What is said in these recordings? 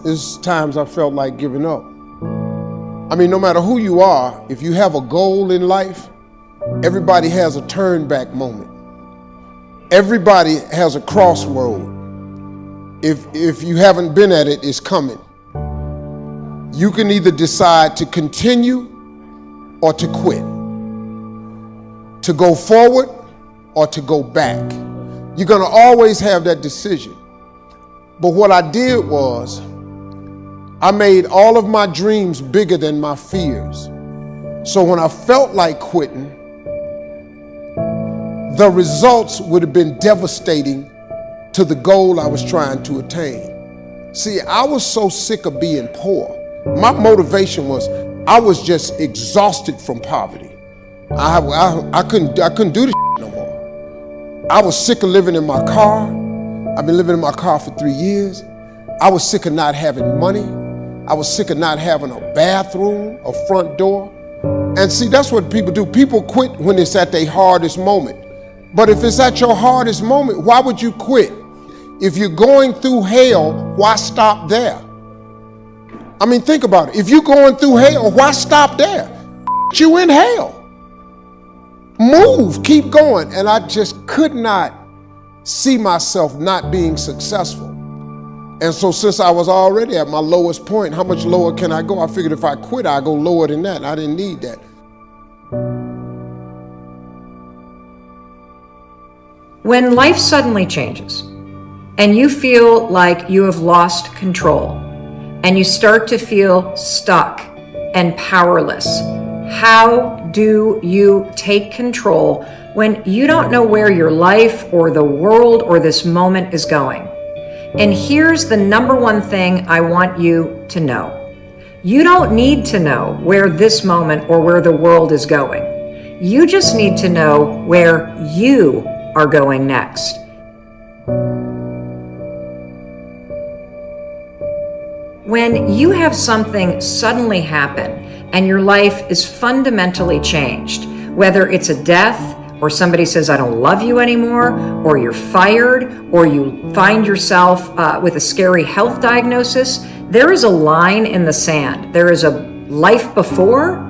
there's times I felt like giving up. I mean, no matter who you are, if you have a goal in life, everybody has a turn back moment. Everybody has a crossroad. If you haven't been at it, it's coming. You can either decide to continue or to quit, to go forward or to go back. You're gonna always have that decision. But what I did was, I made all of my dreams bigger than my fears. So when I felt like quitting, the results would have been devastating to the goal I was trying to attain. See, I was so sick of being poor. My motivation was, I was just exhausted from poverty. I couldn't do this no more. I was sick of living in my car. I've been living in my car for 3 years. I was sick of not having money. I was sick of not having a bathroom, a front door. And see, that's what people do. People quit when it's at their hardest moment. But if it's at your hardest moment, why would you quit? If you're going through hell, why stop there? I mean, think about it. If you're going through hell, why stop there? You in hell. Move, keep going. And I just could not see myself not being successful. And so since I was already at my lowest point, how much lower can I go? I figured if I quit, I'd go lower than that. I didn't need that. When life suddenly changes and you feel like you have lost control and you start to feel stuck and powerless, how do you take control when you don't know where your life or the world or this moment is going? And here's the number one thing I want you to know. You don't need to know where this moment or where the world is going. You just need to know where you are going next. When you have something suddenly happen and your life is fundamentally changed, whether it's a death, or somebody says, I don't love you anymore, or you're fired, or you find yourself with a scary health diagnosis, there is a line in the sand. There is a life before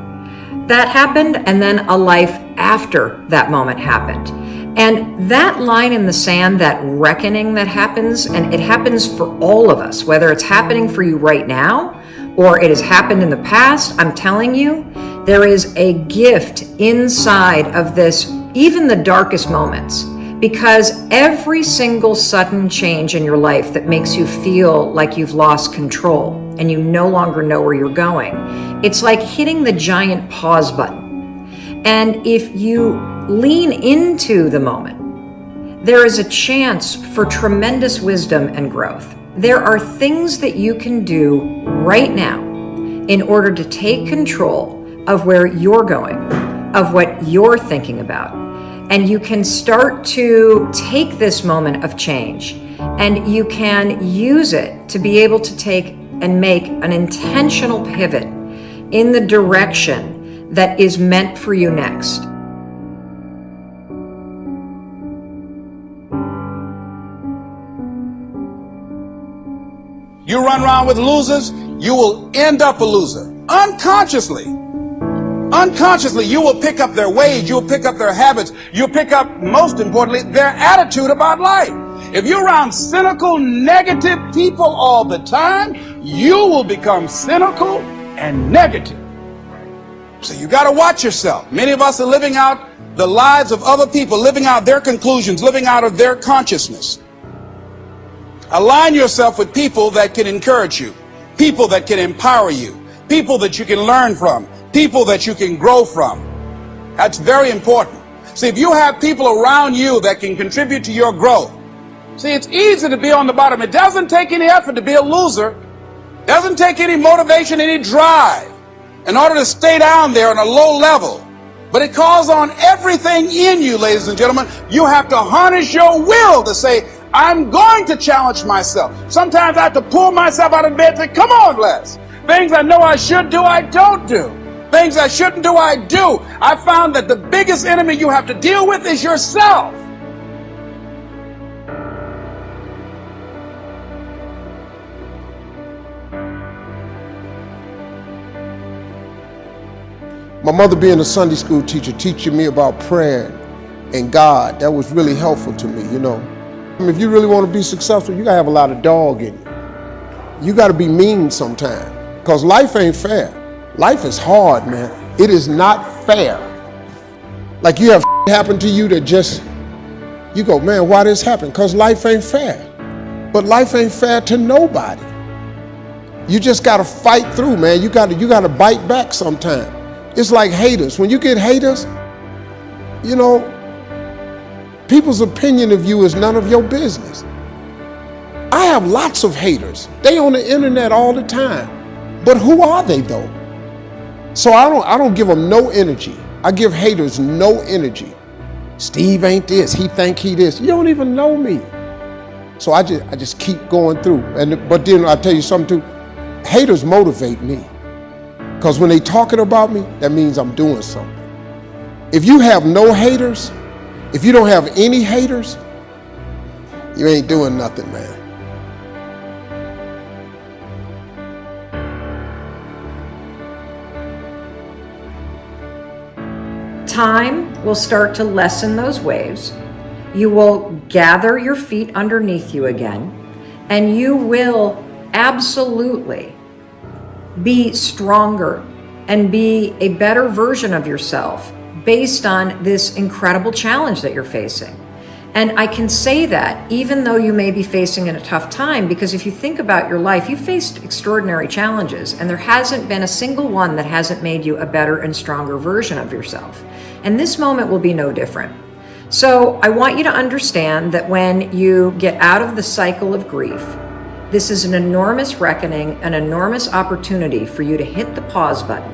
that happened, and then a life after that moment happened. And that line in the sand, that reckoning that happens, and it happens for all of us, whether it's happening for you right now, or it has happened in the past, I'm telling you, there is a gift inside of this, even the darkest moments, because every single sudden change in your life that makes you feel like you've lost control and you no longer know where you're going, it's like hitting the giant pause button. And if you lean into the moment, there is a chance for tremendous wisdom and growth. There are things that you can do right now in order to take control of where you're going, of what you're thinking about. And you can start to take this moment of change and you can use it to be able to take and make an intentional pivot in the direction that is meant for you next. You run around with losers, you will end up a loser. Unconsciously, you will pick up their ways, you'll pick up their habits, you'll pick up, most importantly, their attitude about life. If you're around cynical, negative people all the time, you will become cynical and negative. So you got to watch yourself. Many of us are living out the lives of other people, living out their conclusions, living out of their consciousness. Align yourself with people that can encourage you, people that can empower you, people that you can learn from, people that you can grow from. That's very important. See, if you have people around you that can contribute to your growth, see, it's easy to be on the bottom. It doesn't take any effort to be a loser. It doesn't take any motivation, any drive in order to stay down there on a low level. But it calls on everything in you, ladies and gentlemen. You have to harness your will to say, I'm going to challenge myself. Sometimes I have to pull myself out of bed and say, come on, Les. Things I know I should do, I don't do. Things I shouldn't do, I do. I found that the biggest enemy you have to deal with is yourself. My mother being a Sunday school teacher, teaching me about prayer and God, that was really helpful to me, you know. If you really want to be successful, you gotta have a lot of dog in you. You gotta be mean sometimes, because life ain't fair. Life is hard, man. It is not fair. Like you have happen to you that just, you go, man, why this happened? Because life ain't fair. But life ain't fair to nobody. You just gotta fight through, man. You gotta bite back sometime. It's like haters. When you get haters, you know, people's opinion of you is none of your business. I have lots of haters. They on the internet all the time. But who are they though? So I don't give them no energy. I give haters no energy. Steve ain't this, he think he this. You don't even know me. So I just keep going through. But then I tell you something too, haters motivate me. Because when they talking about me, that means I'm doing something. If you have no haters, if you don't have any haters, you ain't doing nothing, man. Time will start to lessen those waves. You will gather your feet underneath you again, and you will absolutely be stronger and be a better version of yourself based on this incredible challenge that you're facing. And I can say that even though you may be facing a tough time, because if you think about your life, you faced extraordinary challenges, and there hasn't been a single one that hasn't made you a better and stronger version of yourself. And this moment will be no different. So I want you to understand that when you get out of the cycle of grief, this is an enormous reckoning, an enormous opportunity for you to hit the pause button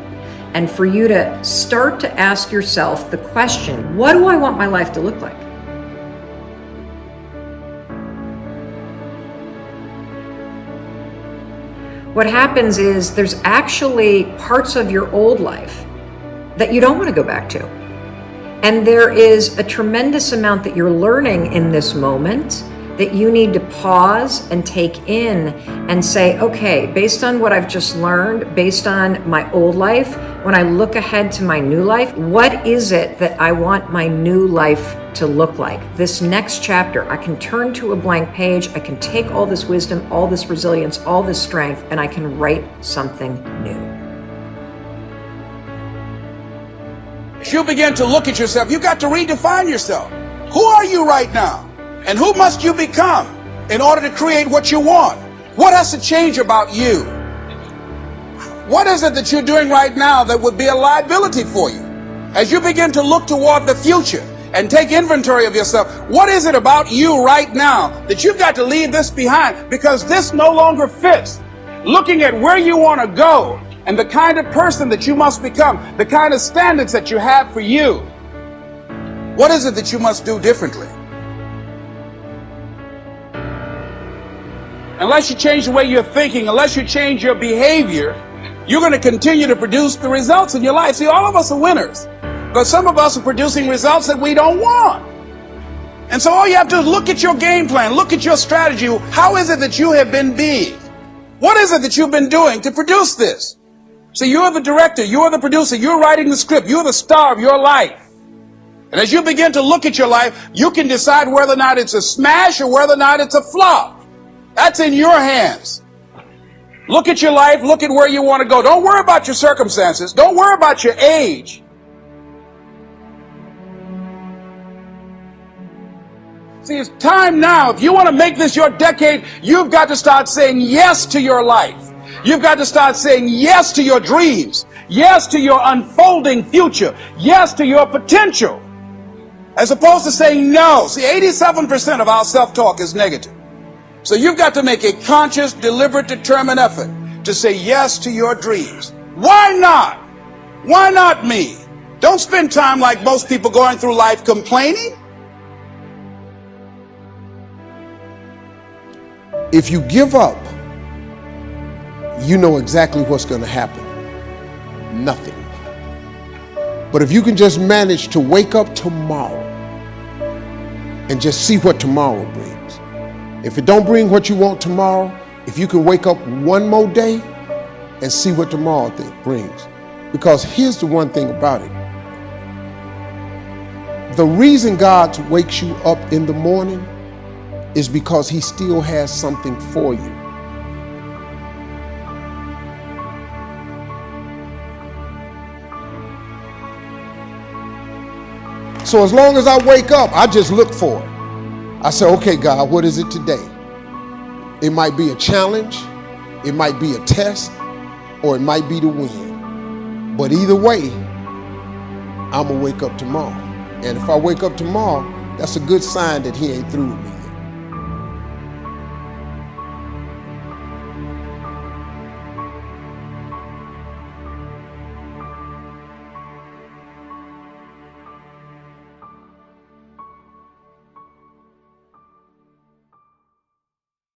and for you to start to ask yourself the question, what do I want my life to look like? What happens is there's actually parts of your old life that you don't want to go back to. And there is a tremendous amount that you're learning in this moment that you need to pause and take in and say, okay, based on what I've just learned, based on my old life, when I look ahead to my new life, what is it that I want my new life to look like? This next chapter, I can turn to a blank page, I can take all this wisdom, all this resilience, all this strength, and I can write something new. As you begin to look at yourself, you got to redefine yourself. Who are you right now? And who must you become in order to create what you want? What has to change about you? What is it that you're doing right now that would be a liability for you? As you begin to look toward the future and take inventory of yourself, what is it about you right now that you've got to leave this behind because this no longer fits? Looking at where you want to go and the kind of person that you must become, the kind of standards that you have for you. What is it that you must do differently? Unless you change the way you're thinking, unless you change your behavior, you're going to continue to produce the results in your life. See, all of us are winners, but some of us are producing results that we don't want. And so all you have to do is look at your game plan, look at your strategy. How is it that you have been being? What is it that you've been doing to produce this? So you're the director, you're the producer, you're writing the script, you're the star of your life. And as you begin to look at your life, you can decide whether or not it's a smash or whether or not it's a flop. That's in your hands. Look at your life, look at where you want to go. Don't worry about your circumstances. Don't worry about your age. See, it's time now. If you want to make this your decade, you've got to start saying yes to your life. You've got to start saying yes to your dreams, yes to your unfolding future, yes to your potential, as opposed to saying no. See, 87% of our self-talk is negative. So you've got to make a conscious, deliberate, determined effort to say yes to your dreams. Why not? Why not me? Don't spend time like most people going through life complaining. If you give up, you know exactly what's going to happen. Nothing. But if you can just manage to wake up tomorrow and just see what tomorrow brings. If it don't bring what you want tomorrow, if you can wake up one more day and see what tomorrow brings, Because here's the one thing about it. The reason God wakes you up in the morning is because he still has something for you. So as long as I wake up, I just look for it. I say, okay, God, what is it today? It might be a challenge, it might be a test, or it might be the win. But either way, I'm gonna wake up tomorrow. And if I wake up tomorrow, that's a good sign that he ain't through with me.